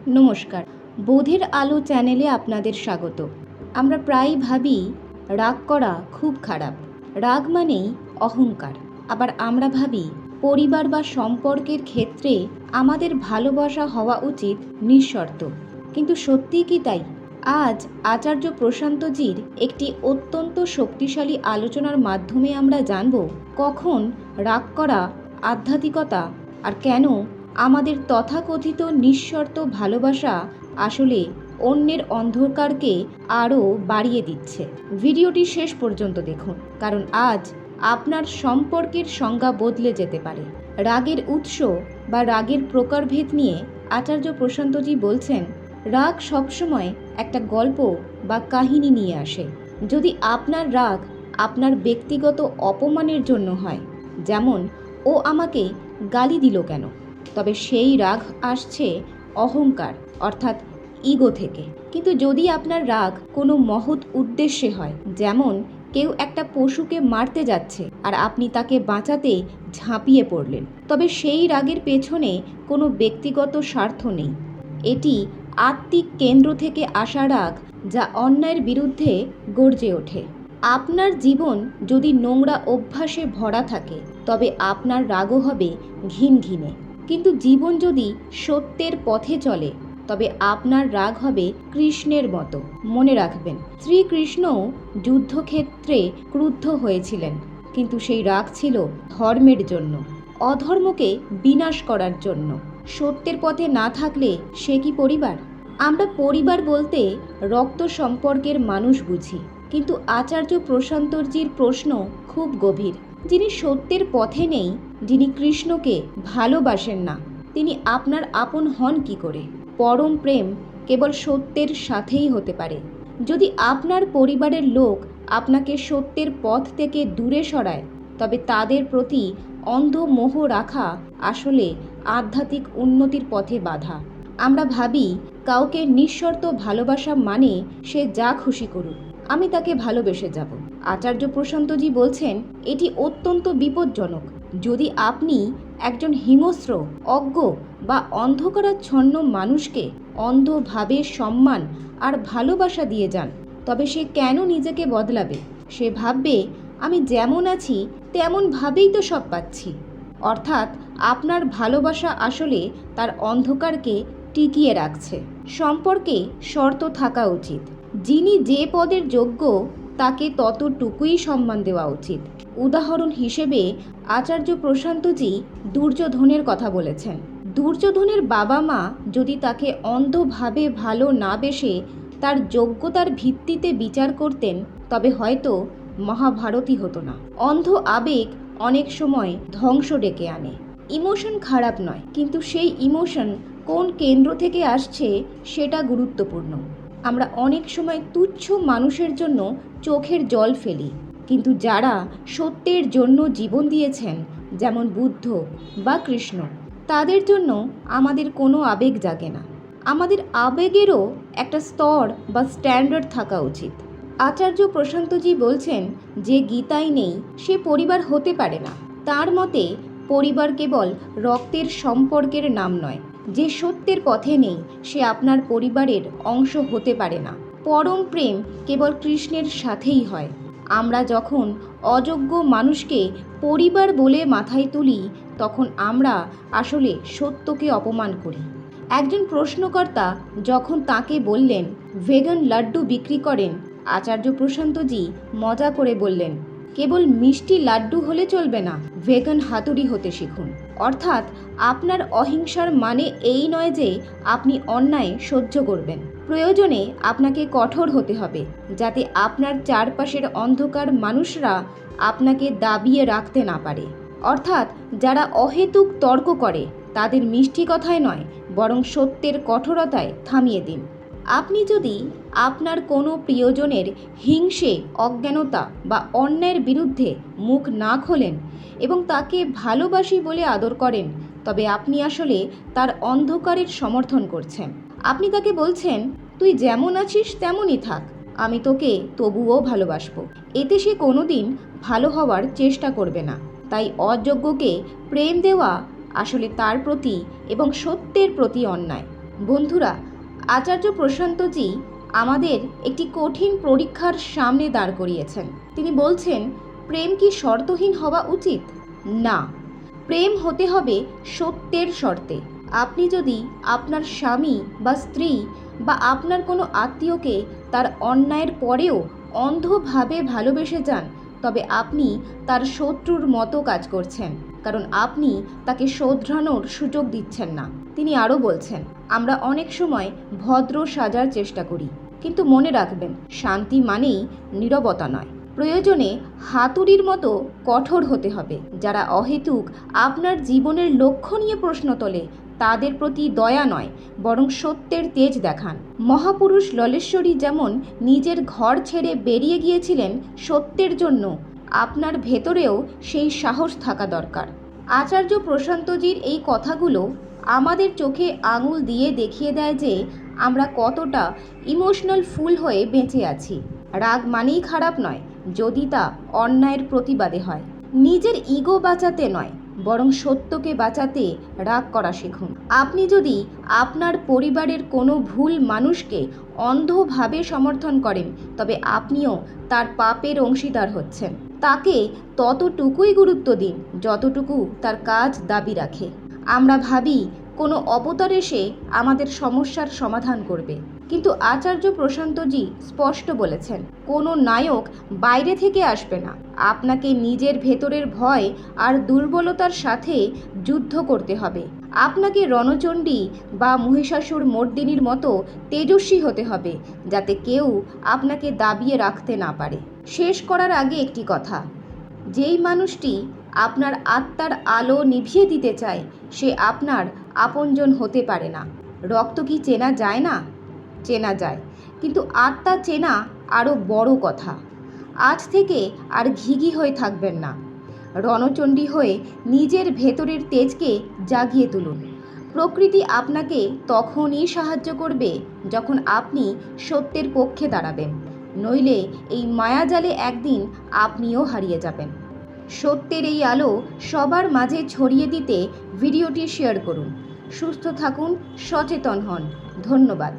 নমস্কার, বোধের আলো চ্যানেলে আপনাদের স্বাগত। আমরা প্রায়ই ভাবি রাগ করা খুব খারাপ, রাগ মানেই অহংকার। আবার আমরা ভাবি পরিবার বা সম্পর্কের ক্ষেত্রে আমাদের ভালোবাসা হওয়া উচিত নিঃশর্ত। কিন্তু সত্যিই কি তাই? আজ আচার্য প্রশান্তজির একটি অত্যন্ত শক্তিশালী আলোচনার মাধ্যমে আমরা জানব কখন রাগ করা আধ্যাত্মিকতা, আর কেন আমাদের তথাকথিত নিঃশর্ত ভালোবাসা আসলে অন্যের অন্ধকারকে আরও বাড়িয়ে দিচ্ছে। ভিডিওটি শেষ পর্যন্ত দেখুন, কারণ আজ আপনার সম্পর্কের সংজ্ঞা বদলে যেতে পারে। রাগের উৎস বা রাগের প্রকারভেদ নিয়ে আচার্য প্রশান্তজি বলছেন, রাগ সবসময় একটা গল্প বা কাহিনী নিয়ে আসে। যদি আপনার রাগ আপনার ব্যক্তিগত অপমানের জন্য হয়, যেমন ও আমাকে গালি দিল কেন, তবে সেই রাগ আসছে অহংকার অর্থাৎ ইগো থেকে। কিন্তু যদি আপনার রাগ কোনো মহৎ উদ্দেশ্যে হয়, যেমন কেউ একটা পশুকে মারতে যাচ্ছে আর আপনি তাকে বাঁচাতে ঝাঁপিয়ে পড়লেন, তবে সেই রাগের পেছনে কোনো ব্যক্তিগত স্বার্থ নেই। এটি আত্মিক কেন্দ্র থেকে আসা রাগ, যা অন্যায়ের বিরুদ্ধে গর্জে ওঠে। আপনার জীবন যদি নোংরা অভ্যাসে ভরা থাকে, তবে আপনার রাগও হবে ঘিনঘিনে। কিন্তু জীবন যদি সত্যের পথে চলে, তবে আপনার রাগ হবে কৃষ্ণের মতো। মনে রাখবেন, শ্রীকৃষ্ণও যুদ্ধক্ষেত্রে ক্রুদ্ধ হয়েছিলেন, কিন্তু সেই রাগ ছিল ধর্মের জন্য, অধর্মকে বিনাশ করার জন্য। সত্যের পথে না থাকলে সে কি পরিবার? আমরা পরিবার বলতে রক্ত সম্পর্কের মানুষ বুঝি, কিন্তু আচার্য প্রশান্তজির প্রশ্ন খুব গভীর। যিনি সত্যের পথে নেই, যিনি কৃষ্ণকে ভালোবাসেন না, তিনি আপনার আপন হন কি করে? পরম প্রেম কেবল সত্যের সাথেই হতে পারে। যদি আপনার পরিবারের লোক আপনাকে সত্যের পথ থেকে দূরে সরায়, তবে তাদের প্রতি অন্ধ মোহ রাখা আসলে আধ্যাত্মিক উন্নতির পথে বাধা। আমরা ভাবি কাউকে নিঃশর্ত ভালোবাসা মানে সে যা খুশি করুক, আমি তাকে ভালোবেসে যাব। আচার্য প্রশান্তজি বলছেন, এটি অত্যন্ত বিপজ্জনক। যদি আপনি একজন হিংস্র, অজ্ঞ বা অন্ধকারাচ্ছন্ন মানুষকে অন্ধভাবে সম্মান আর ভালোবাসা দিয়ে যান, তবে সে কেন নিজেকে বদলাবে? সে ভাববে, আমি যেমন আছি তেমনভাবেই তো সব পাচ্ছি। অর্থাৎ আপনার ভালোবাসা আসলে তার অন্ধকারকে টিকিয়ে রাখছে। সম্পর্কে শর্ত থাকা উচিত। যিনি যে পদের যোগ্য, তাকে ততটুকুই সম্মান দেওয়া উচিত। উদাহরণ হিসেবে আচার্য প্রশান্তজি দুর্যোধনের কথা বলেছেন। দুর্যোধনের বাবা মা যদি তাকে অন্ধভাবে ভালো না বেসে তার যোগ্যতার ভিত্তিতে বিচার করতেন, তবে হয়তো মহাভারতই হতো না। অন্ধ আবেগ অনেক সময় ধ্বংস ডেকে আনে। ইমোশন খারাপ নয়, কিন্তু সেই ইমোশন কোন কেন্দ্র থেকে আসছে সেটা গুরুত্বপূর্ণ। আমরা অনেক সময় তুচ্ছ মানুষের জন্য চোখের জল ফেলি, কিন্তু যারা সত্যের জন্য জীবন দিয়েছেন, যেমন বুদ্ধ বা কৃষ্ণ, তাদের জন্য আমাদের কোনো আবেগ জাগে না। আমাদের আবেগেরও একটা স্তর বা স্ট্যান্ডার্ড থাকা উচিত। আচার্য প্রশান্তজি বলছেন, যে গীতায় নেই সে পরিবার হতে পারে না। তার মতে পরিবার কেবল রক্তের সম্পর্কের নাম নয়। যে সত্যের পথে নেই সে আপনার পরিবারের অংশ হতে পারে না। পরম প্রেম কেবল কৃষ্ণের সাথেই হয়। আমরা যখন অযোগ্য মানুষকে পরিবার বলে মাথায় তুলি, তখন আমরা আসলে সত্যকে অপমান করি। একজন প্রশ্নকর্তা যখন তাকে বললেন ভেগান লাড্ডু বিক্রি করেন, আচার্য প্রশান্তজি মজা করে বললেন, কেবল মিষ্টি লাড্ডু হলে চলবে না, ভেগান হাতুড়ি হতে শিখুন। অর্থাৎ আপনার অহিংসার মানে এই নয় যে আপনি অন্যায় সহ্য করবেন। প্রয়োজনে আপনাকে কঠোর হতে হবে, যাতে আপনার চারপাশের অন্ধকার মানুষরা আপনাকে দাবিয়ে রাখতে না পারে। অর্থাৎ যারা অহেতুক তর্ক করে, তাদের মিষ্টি কথায় নয়, বরং সত্যের কঠোরতায় থামিয়ে দিন। আপনি যদি আপনার কোনো প্রিয়জনের হিংসে, অজ্ঞানতা বা অন্যায়ের বিরুদ্ধে মুখ না খোলেন এবং তাকে ভালোবাসি বলে আদর করেন, তবে আপনি আসলে তার অন্ধকারের সমর্থন করছেন। আপনি তাকে বলছেন, তুই যেমন আছিস তেমনই থাক, আমি তোকে তবুও ভালোবাসবো। এতে সে কোনোদিন ভালো হওয়ার চেষ্টা করবে না। তাই অযোগ্যকে প্রেম দেওয়া আসলে তার প্রতি এবং সত্যের প্রতি অন্যায়। বন্ধুরা, আচার্য প্রশান্তজি আমাদের একটি কঠিন পরীক্ষার সামনে দাঁড় করিয়েছেন। তিনি বলছেন, প্রেম কি শর্তহীন হওয়া উচিত? না, প্রেম হতে হবে সত্যের শর্তে। আপনি যদি আপনার স্বামী বা স্ত্রী বা আপনার কোনো আত্মীয়কে তার অন্যায়ের পরেও অন্ধভাবে ভালোবেসে যান, তবে আপনি তার শত্রুর মতো কাজ করছেন, কারণ আপনি তাকে শোধরানোর সুযোগ দিচ্ছেন না। তিনি আরও বলছেন, আমরা অনেক সময় ভদ্র সাজার চেষ্টা করি, কিন্তু মনে রাখবেন, শান্তি মানেই নীরবতা নয়। প্রয়োজনে হাতুড়ির মতো কঠোর হতে হবে। যারা অহেতুক আপনার জীবনের লক্ষ্য নিয়ে প্রশ্ন তোলে, তাদের প্রতি দয়া নয়, বরং সত্যের তেজ দেখান। মহাপুরুষ ললেশ্বরী যেমন নিজের ঘর ছেড়ে বেরিয়ে গিয়েছিলেন সত্যের জন্য, আপনার ভেতরেও সেই সাহস থাকা দরকার। আচার্য প্রশান্তজির এই কথাগুলো আমাদের চোখে আঙুল দিয়ে দেখিয়ে দেয় যে আমরা কতটা ইমোশনাল ফুল হয়ে বেঁচে আছি। রাগ মানেই খারাপ নয়, যদি তা অন্যায়ের প্রতিবাদে হয়। নিজের ইগো বাঁচাতে নয়, বরং সত্যকে বাঁচাতে রাগ করা শিখুন। আপনি যদি আপনার পরিবারের কোনো ভুল মানুষকে অন্ধভাবে সমর্থন করেন, তবে আপনিও তার পাপের অংশীদার হচ্ছেন। তাকে ততটুকুই গুরুত্ব দিন যতটুকু তার কাজ দাবি রাখে। আমরা ভাবি কোনো অবতার এসে আমাদের সমস্যার সমাধান করবে, কিন্তু আচার্য প্রশান্তজি স্পষ্ট বলেছেন, কোনো নায়ক বাইরে থেকে আসবে না। আপনাকে নিজের ভেতরের ভয় আর দুর্বলতার সাথে যুদ্ধ করতে হবে। আপনাকে রণচণ্ডী বা মহিষাসুর মর্দিনীর মতো তেজস্বী হতে হবে, যাতে কেউ আপনাকে দাবিয়ে রাখতে না পারে। শেষ করার আগে একটি কথা, যেই মানুষটি আপনার আত্মার আলো নিভিয়ে দিতে চায়, সে আপনার আপনজন হতে পারে না। রক্ত কি চেনা যায় না? চেনা যায়, কিন্তু আত্মা চেনা আরও বড় কথা। আজ থেকে আর ঘিঘি হয়ে থাকবেন না, রণচণ্ডী হয়ে নিজের ভেতরের তেজকে জাগিয়ে তুলুন। প্রকৃতি আপনাকে তখনই সাহায্য করবে যখন আপনি সত্যের পক্ষে দাঁড়াবেন, নইলে এই মায়াজালে একদিন আপনিও হারিয়ে যাবেন। সত্যের এই আলো সবার মাঝে ছড়িয়ে দিতে ভিডিওটি শেয়ার করুন। সুস্থ থাকুন, সচেতন হন। ধন্যবাদ।